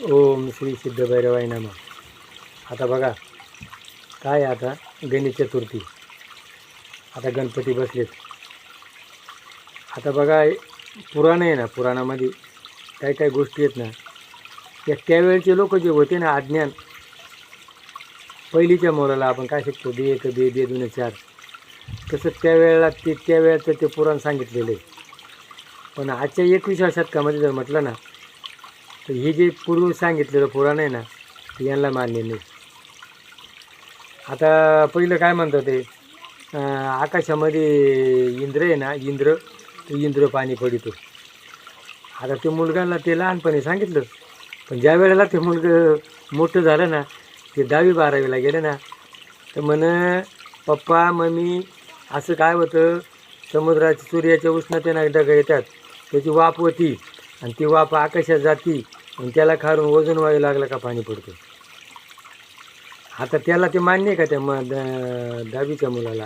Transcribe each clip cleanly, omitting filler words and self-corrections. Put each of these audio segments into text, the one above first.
ओम श्री सिद्ध भैरवाय नमः. आता बघा काय आता गणेश चतुर्थी, आता गणपती बसलेत. आता बघा पुराण आहे ना, पुराणामध्ये काही काही गोष्टी आहेत ना, त्यावेळचे लोक जे होते ना अज्ञान, पहिलीच्या मुलाला आपण काय शिकतो, बे एक बे बे दोन चार, तसं त्यावेळेला त्यावेळेचं ते पुराण सांगितलेलं आहे. पण आजच्या 21व्या शतकामध्ये जर म्हटलं ना, तर हे जे पूर्वी सांगितलेलं पुराण आहे ना, ते यांना मान्य नाही. आता पहिलं काय म्हणतं ते, आकाशामध्ये इंद्र आहे ना, इंद्र पाणी पडितो. आता ते मुलगांना ते लहानपणी सांगितलं, पण ज्या वेळेला ते मुलगं मोठं झालं ना, ते 10वी-12वीला गेलं ना, तर म्हण पप्पा मम्मी असं काय होतं, समुद्राच्या सूर्याच्या उष्णतेनं ढग येतात, त्याची वाफ होती आणि ती वाफ आकाशात जाती आणि त्याला खारून वजन वायू लागलं का पाणी पडतं. आता त्याला ते मान्य आहे का त्या 10वीच्या मुलाला?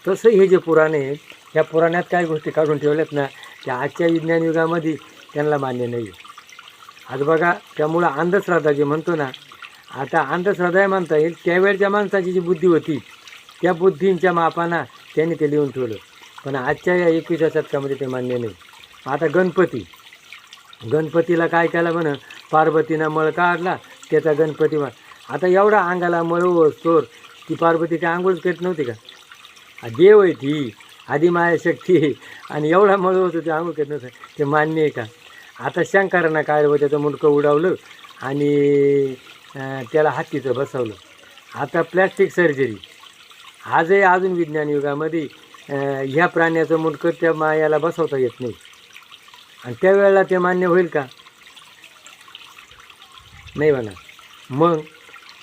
तसं हे जे पुराण आहे, ह्या पुराणात काय गोष्टी काढून ठेवल्यात ना, त्या आजच्या विज्ञान युगामध्ये त्यांना मान्य नाही. आज बघा, त्यामुळं अंधश्रद्धा जे म्हणतो ना, आता अंधश्रद्धा म्हणता येईल, त्यावेळच्या माणसाची जी बुद्धी होती त्या बुद्धींच्या मापाना त्यांनी ते लिहून ठेवलं. पण आजच्या या 21व्या शतकामध्ये ते मान्य नाही. आता गणपतीला काय केलं म्हणं, पार्वतीनं मळ काढला, त्याचा गणपती. आता एवढा अंगाला मळ चोर, ती पार्वती काय आंघोळच करत नव्हती का? देव आहे ती, आदिमाया शक्ती, आणि एवढा मळ होतो ते आंघोळ करत नव्हतं. ते मान्य आहे का? आता शंकरांना काय व त्याचं मुंडकं उडावलं आणि त्याला हातीचं बसवलं. आता प्लॅस्टिक सर्जरी, आजही अजून विज्ञान युगामध्ये ह्या प्राण्याचं मुंडकं त्या मायाला बसवता येत नाही. आणि त्यावेळेला ते मान्य होईल का? नाही म्हणा. मग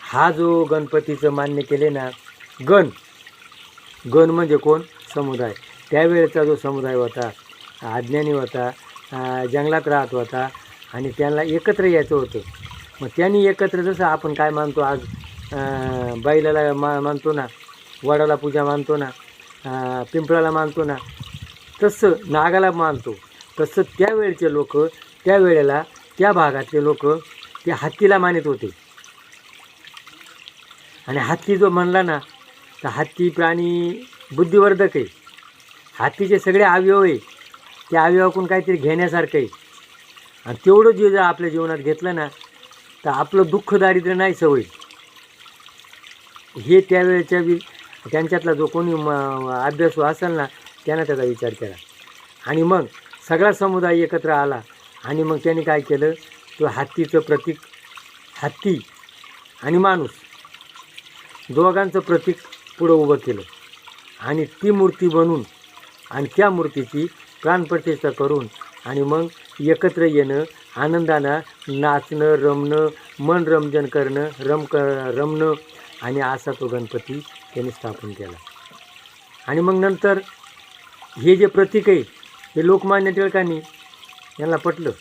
हा जो गणपतीचं मान्य केले ना, गण म्हणजे कोण? समुदाय. त्यावेळेचा जो समुदाय होता, अज्ञानी होता, जंगलात राहत होता आणि त्यांना एकत्र यायचं होतं. मग त्यांनी एकत्र, जसं आपण काय मानतो आज, बैलाला मानतो ना, वडाला पूजा मानतो ना, पिंपळाला मानतो ना, तसं नागाला मानतो. तसं त्यावेळचे लोक, त्यावेळेला त्या भागातले लोक ते हत्तीला मानत होते. आणि हत्ती जो म्हणला ना, तर हत्ती प्राणी बुद्धिवर्धक आहे. हत्तीचे सगळे अवयव आहे, त्या अवयवाकडून काहीतरी घेण्यासारखं आहे. आणि तेवढं जे जर आपल्या जीवनात घेतलं ना, तर आपलं दुःख दारिद्र्य नाही सवय. हे त्यावेळेच्या त्यांच्यातला जो कोणी अभ्यासू असेल ना, त्यानं त्याचा विचार केला. आणि मग सगळा समुदाय एकत्र आला आणि मग त्यांनी काय केलं, तो हत्तीचं प्रतीक, हत्ती आणि माणूस दोघांचं प्रतीक पुढं उभं केलं. आणि ती मूर्ती बनवून आणि त्या मूर्तीची प्राणप्रतिष्ठा करून आणि मग एकत्र येणं, आनंदानं नाचणं, रमणं, मन रमजन करणं, रमणं, आणि असा तो गणपती त्यांनी स्थापन केला. आणि मग नंतर हे जे प्रतीक आहे, हे लोकमान्य टिळकांनी यांना पटलं.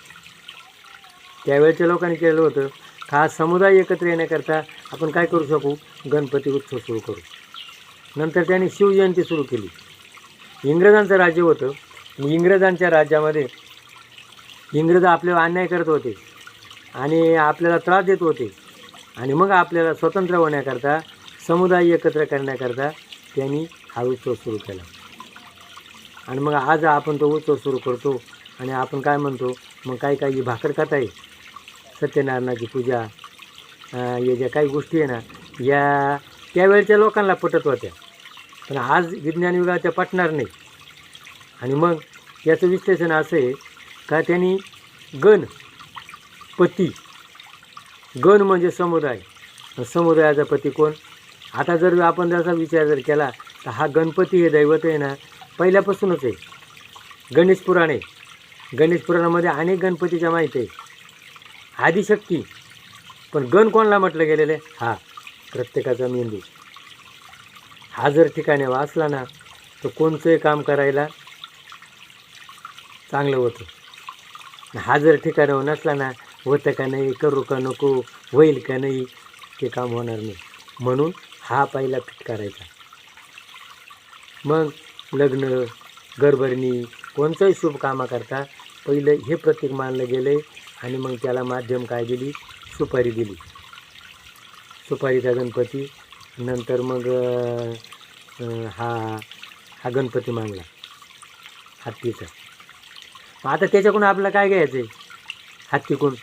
त्यावेळच्या लोकांनी केलं होतं, खास समुदाय एकत्र येण्याकरता आपण काय करू शकू, गणपती उत्सव सुरू करू. नंतर त्यांनी शिवजयंती सुरू केली. इंग्रजांचं राज्य होतं. इंग्रजांच्या राज्यामध्ये इंग्रज आपल्याला अन्याय करत होते आणि आपल्याला त्रास देत होते. आणि मग आपल्याला स्वतंत्र होण्याकरता, समुदाय एकत्र करण्याकरता त्यांनी हा उत्सव सुरू केला. आणि मग आज आपण तो उत्सव सुरू करतो. आणि आपण काय म्हणतो, मग काही भाकर कथा आहे, सत्यनारायणाची पूजा, या ज्या काही गोष्टी आहे ना, या त्यावेळच्या लोकांना पटत होत्या, पण आज विज्ञान युगाच्या पटणार नाही. आणि मग याचं विश्लेषण असं आहे का, त्यांनी गण म्हणजे समुदाय, समुदायाचा पती कोण? आता जर आपण जसा विचार जर केला, तर हा गणपती हे दैवत आहे ना, पहिल्यापासूनच आहे. गणेश पुराण आहे, गणेश पुराणामध्ये अनेक गणपतीच्या माहिती आहे. आदिशक्ती, पण गण कोणाला म्हटलं गेलेलं आहे? हा प्रत्येकाचा मेंदू. हा जर ठिकाणी वाचला ना, तर कोणचंही काम करायला चांगलं होतं. हा जर ठिकाणावर नसला ना, होतं का नाही, करू का नको, होईल का नाही, ते काम होणार नाही. म्हणून हा पहिला फिट करायचा. मग लग्न, घरभरणी, कोणतंही शुभ कामाकरता पहिलं हे प्रतीक मानलं गेलं आहे. आणि मग त्याला माध्यम काय दिली? सुपारी दिली, सुपारीचा गणपती. नंतर मग हा गणपती मांडला हत्तीचा. आता त्याच्याकडून आपल्याला काय घ्यायचं आहे? हत्तीकडून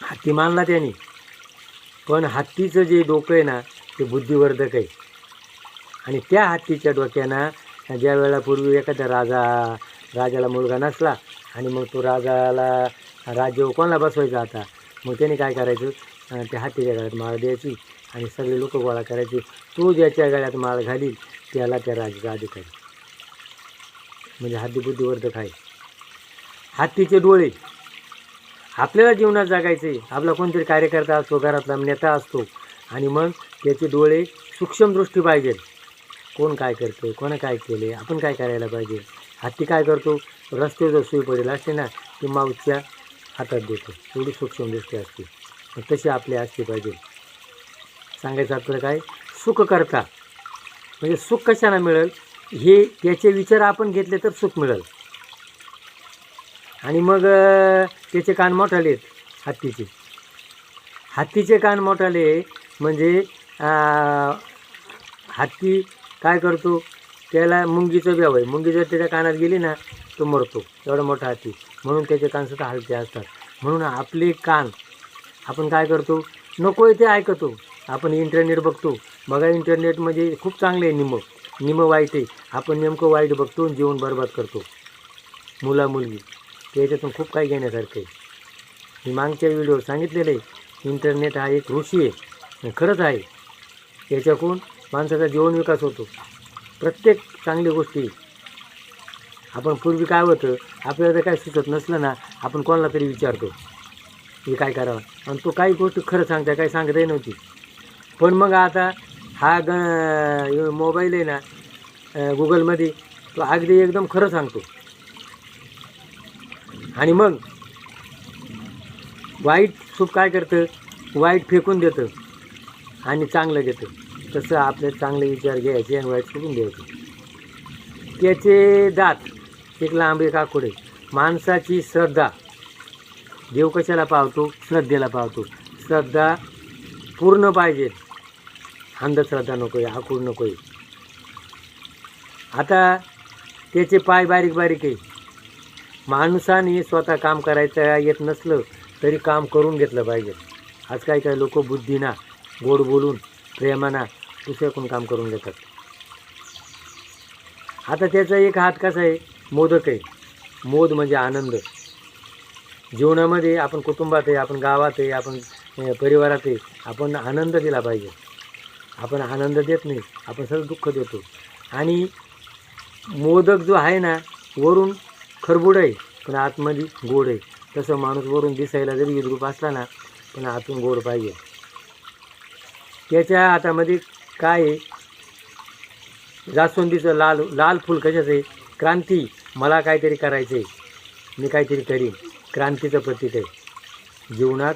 हत्ती मानला त्याने, पण हत्तीचं जे डोकं आहे ना ते बुद्धिवर्धक आहे. आणि त्या हत्तीच्या डोक्यानं ज्या वेळेला पूर्वी एखाद्या राजाला मुलगा नसला आणि मग तो राज्य कोणाला बसवायचा आता, मग त्याने काय करायचं, त्या हत्तीच्या गळ्यात माळ द्यायची आणि सगळे लोक गोळा करायचे. तो ज्याच्या गळ्यात माळ घालील त्याला त्या राज्याचा अधिकारी. म्हणजे हत्ती बुद्धिवर्धक आहे. हत्तीचे डोळे. आपल्याला जीवनात जगायचे, आपला कोणतरी कार्यकर्ता असतो, घरातला नेता असतो, आणि मग त्याचे डोळे सूक्ष्मदृष्टी पाहिजे. कोण काय करतो, कोणा काय केले, आपण काय करायला पाहिजे. हत्ती काय करतो, रस्त्यावर जर सुई पडेल असते ना ती माऊसच्या हातात देतो, एवढी सूक्ष्मदृष्टी असते. मग तशी आपली असली पाहिजे. सांगायचं आपल्याला काय, सुख करता म्हणजे सुख कशाला मिळेल, हे त्याचे विचार आपण घेतले तर सुख मिळेल. आणि मग त्याचे कान मोठाले आहेत हत्तीचे. हत्तीचे कान मोठाले म्हणजे हत्ती काय करतो, त्याला मुंगीचं व्याव आहे. मुंगी जर त्याच्या कानात गेली ना तो मरतो, एवढा मोठा हत्ती. म्हणून त्याचे कान सुद्धा हलके असतात. म्हणून आपले कान आपण काय करतो, नको आहे ते ऐकतो. आपण इंटरनेट बघतो, बघा इंटरनेटमध्ये खूप चांगले आहे, निमं वाईट आहे. आपण नेमकं वाईट बघतो, जीवन बरबाद करतो. मुलगी त्याच्यातून खूप काही घेण्यासारखं आहे. मी मागच्या व्हिडिओ सांगितलेलं आहे, इंटरनेट हा एक ऋषी आहे, खरंच आहे. याच्याकडून माणसाचा जीवन विकास होतो. प्रत्येक चांगली गोष्टी. आपण पूर्वी काय होतं, आपल्याला जर काय सुचत नसलं ना आपण कोणाला तरी विचारतो हे काय करावं, आणि तो काही गोष्टी खरं सांगता, काही सांगताही नव्हती. पण मग आता हा मोबाईल आहे ना गुगलमध्ये, तो अगदी एकदम खरं सांगतो. आणि मग वाईट सूप काय करतं, वाईट फेकून देतं आणि चांगलं देतं. तसं आपले चांगले विचार घ्यायचे आणि वाईट फेकून द्यायचे. त्याचे दात एक लांब एक आखुडे. माणसाची श्रद्धा, देव कशाला पावतो, श्रद्धेला पावतो. श्रद्धा पूर्ण पाहिजे, अंधश्रद्धा नको आहे, आखूड नको आहे. आता त्याचे पाय बारीक बारीक आहे. माणसाने स्वतः काम करायचं येत नसलं तरी काम करून घेतलं पाहिजे. आज काही लोक बुद्धीना, गोड बोलून, प्रेमाना दुसऱ्याकडून काम करून घेतात. आता त्याचा एक हात कसा आहे, मोदक आहे. मोद म्हणजे आनंद. जीवनामध्ये आपण कुटुंबात आहे, आपण गावात आहे, आपण परिवारात आहे, आपण आनंद दिला पाहिजे. आपण आनंद देत नाही, आपण सगळं दुःख देतो. आणि मोदक जो आहे ना, वरून खरबूड आहे पण आतमध्ये गोड आहे. तसं माणूस वरून दिसायला जरी विद्रूप असला ना, पण आतून गोड पाहिजे. त्याच्या हातामध्ये काय आहे, जास्वंदीचं लाल फूल. कशाचं आहे, क्रांती. मला काहीतरी करायचं आहे, मी काहीतरी करीन. क्रांतीचं प्रतीक आहे जीवनात.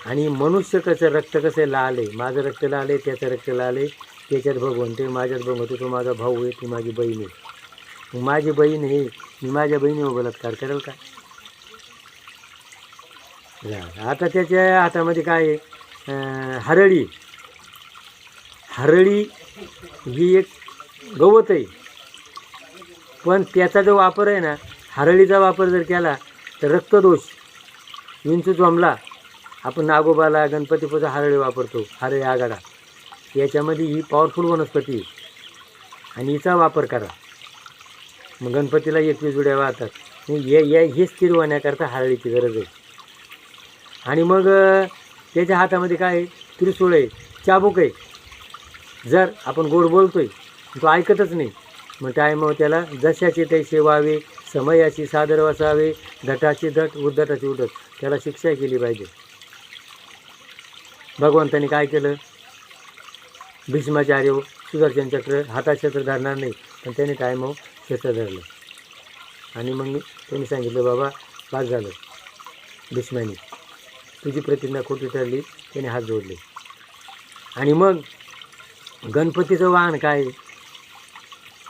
आणि मनुष्य कसं, रक्त कसं लाल आहे, माझं रक्त लाल आहे, त्याचं रक्त लाल आहे. त्याच्यात भगवंत आहे, माझ्यात भगवंत आहे, तो माझा भाऊ आहे, ती माझी बहीण आहे. माझी बहीण आहे, मी माझ्या बहिणीवर बलात्कार करेल का? आता त्याच्या हातामध्ये काय आहे, हरळी. हरळी ही एक गवत आहे, पण त्याचा जो वापर आहे ना, हरळीचा वापर जर केला तर रक्तदोष, विंचू जमला, आपण नागोबाला गणपतीपुजा हरळी वापरतो, हरळी आघाडा. याच्यामध्ये ही पॉवरफुल वनस्पती आहे आणि हिचा वापर करा. मग गणपतीला 21 जुड्या वाहतात. हे स्थिर होण्याकरता हरळीची गरज आहे. आणि मग त्याच्या हातामध्ये काय आहे, त्रिशूळ आहे, चाबूक आहे. जर आपण गोड बोलतोय तो ऐकतच नाही, मग मग त्याला जशाचे तैसे व्हावे, समयाची सादर वसावे, धटाची धट, उद्धटाची उद्धट, त्याला शिक्षा केली पाहिजे. भगवंतानी काय केलं, भीष्माचार्य सुदर्शन चक्र, हातात शस्त्र धरणार नाही, पण त्याने काय मग शस्त्र धरलं. आणि मग त्यांनी सांगितलं, बाबा पास झालं, भीष्मानी तुझी प्रतिज्ञा खोटी ठरली. त्याने हात जोडले. आणि मग गणपतीचं वाहन काय,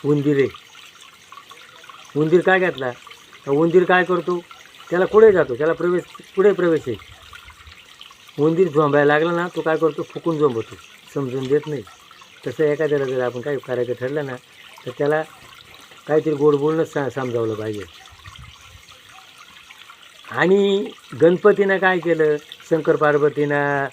उंदीर आहे. उंदीर काय घातला, उंदीर काय करतो, त्याला पुढे जातो, त्याला पुढे प्रवेश आहे. उंदीर झोंबायला लागला ना, तो काय करतो, फुकून झोंबतो, समजून देत नाही. तसं एखाद्याला जर आपण काही करायचं ठरलं ना, तर त्याला काहीतरी गोड बोलणंच समजावलं पाहिजे. आणि गणपतीनं काय केलं, शंकर पार्वतीनं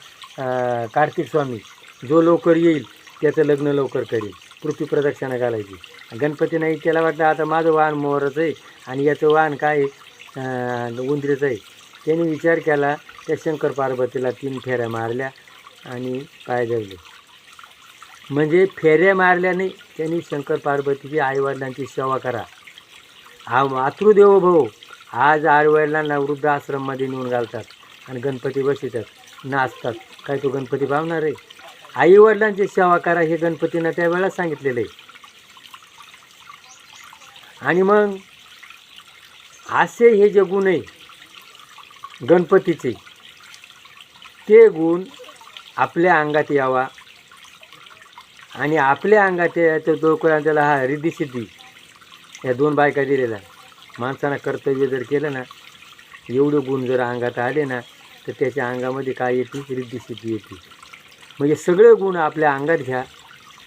कार्तिक स्वामी जो लवकर येईल त्याचं लग्न लवकर करेल, पृथ्वी प्रदक्षिणा घालायची. गणपतीनं त्याला वाटलं आता माझं वाहन मोरच आहे आणि याचं वाहन काय उंदरीचं आहे. त्यांनी विचार केला, त्या शंकर पार्वतीला 3 फेऱ्या मारल्या आणि पाय धरले. म्हणजे फेऱ्या मारल्याने त्यांनी शंकर पार्वतीची आईवडिलांची सेवा करा. हा मातृदेवो भव. आज आईवडिलांना वृद्धाश्रममध्ये नेऊन घालतात आणि गणपती बसवतात, नाचतात. काय तो गणपती पावणार आहे? आईवडिलांची सेवा करा हे गणपतीनं त्यावेळेला सांगितलेलं आहे. आणि मग असे हे जे गुण आहे गणपतीचे, ते गुण आपल्या अंगात यावा आणि आपल्या अंगात याचं डोक्याला त्याला हा रिद्धिसिद्धी या 2 बायका दिलेला. माणसानं कर्तव्य जर केलं ना, एवढे गुण जर अंगात आले ना, तर त्याच्या अंगामध्ये काय येते, रिद्धिसिद्धी येते. म्हणजे सगळे गुण आपल्या अंगात घ्या,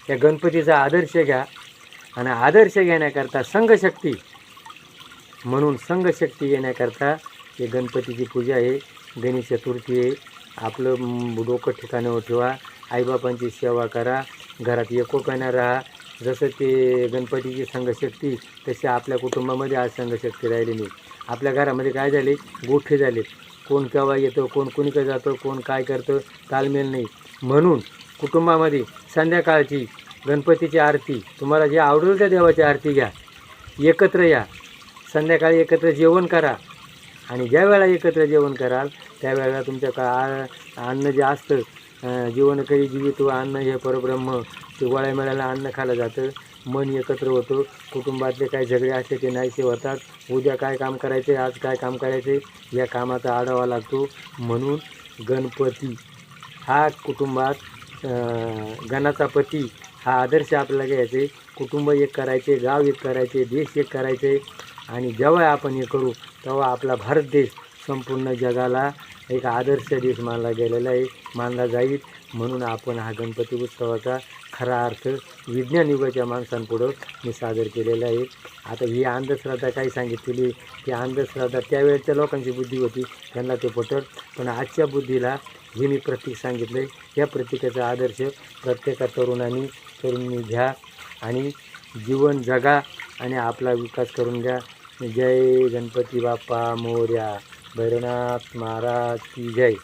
त्या गणपतीचा आदर्श घ्या. आणि आदर्श घेण्याकरता संघशक्ती, म्हणून संघशक्ती येण्याकरता हे गणपतीची पूजा आहे, गणेश चतुर्थी आहे. आपलं डोकं ठिकाणावर ठेवा, आईबापांची सेवा करा, घरात एकोप्यानं राहा. जसं ते गणपतीची संघशक्ती तशी आपल्या कुटुंबामध्ये आज संघशक्ती राहिली नाही. आपल्या घरामध्ये काय झाले, गोठे झालेत. कोण केव्हा येतं, कोण कोणीकडे जातं, कोण काय करतं, ताळमेळ नाही. म्हणून कुटुंबामध्ये संध्याकाळची गणपतीची आरती, तुम्हाला जे आवडेल त्या देवाची आरती घ्या, एकत्र या, संध्याकाळी एकत्र जेवण करा. आणि ज्या वेळेला एकत्र जेवण कराल त्यावेळेला तुमच्या अन्न जे असतं, जीवन काही जीवित अन्न हे परब्रह्म, ते गोळ्या मेळ्याला अन्न खाल्लं जातं, मन एकत्र होतं. कुटुंबातले काही झगडे असते ते नाहीसे होतात. उद्या काय काम करायचे, आज काय काम करायचे, या कामाचा आढावा लागतो. म्हणून गणपती हा कुटुंबात गणाचा पती हा आदर्श आपल्याला घ्यायचे. कुटुंब एक करायचे, गाव एक करायचे, देश एक करायचे. आणि जेव्हा आपण हे करू तेव्हा आपला भारत देश संपूर्ण जगाला एक आदर्श देश मानला गेलेला आहे, मानला जाईल. म्हणून आपण हा गणपती उत्सवाचा खरा अर्थ विज्ञान युगाच्या माणसांपुढं मी सादर केलेला आहे. आता ही अंधश्रद्धा काही सांगितलेली, ती अंधश्रद्धा त्यावेळेच्या लोकांची बुद्धी होती, त्यांना ते पटत. पण आजच्या बुद्धीला हे मी प्रतीक सांगितलं आहे. या प्रतीकाचा आदर्श प्रत्येक तरुणांनी घ्या आणि जीवन जगा आणि आपला विकास करून घ्या. जय गणपती बाप्पा मोरया. भैरवनाथ महाराज की जय.